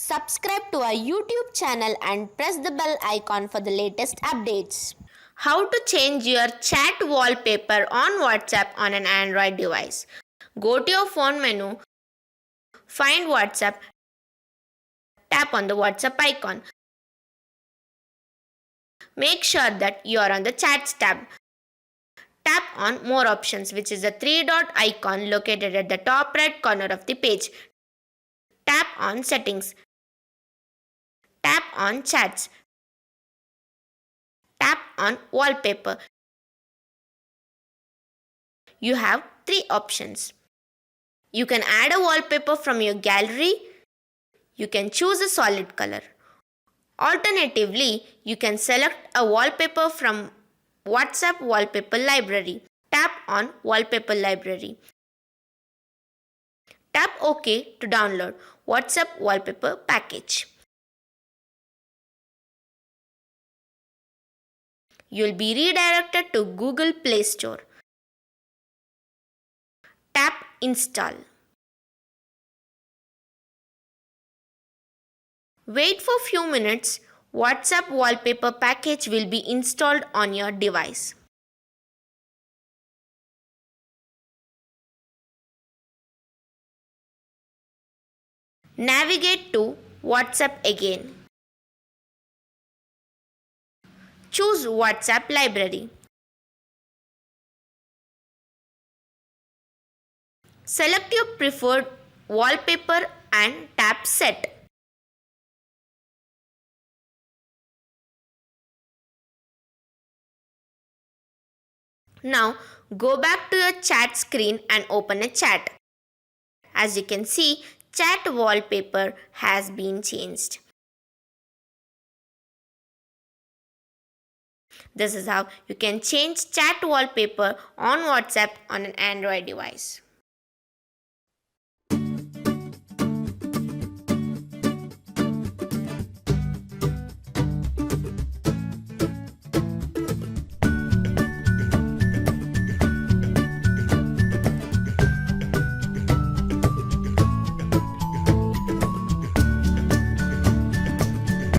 Subscribe to our YouTube channel and press the bell icon for the latest updates. How to change your chat wallpaper on WhatsApp on an Android device. Go to your phone menu, find WhatsApp, tap on the WhatsApp icon. Make sure that you are on the Chats tab. Tap on More Options, which is the three-dot icon located at the top right corner of the page. Tap on Settings. Tap on Chats. Tap on Wallpaper. You have three options. You can add a wallpaper from your gallery. You can choose a solid color. Alternatively, you can select a wallpaper from WhatsApp Wallpaper Library. Tap on Wallpaper Library. Tap OK to download WhatsApp Wallpaper package. You'll be redirected to Google Play Store. Tap Install. Wait for few minutes. WhatsApp Wallpaper package will be installed on your device. Navigate to WhatsApp again. Choose WhatsApp Library. Select your preferred wallpaper and tap Set. Now go back to your chat screen and open a chat. As you can see, chat wallpaper has been changed. This is how you can change chat wallpaper on WhatsApp on an Android device.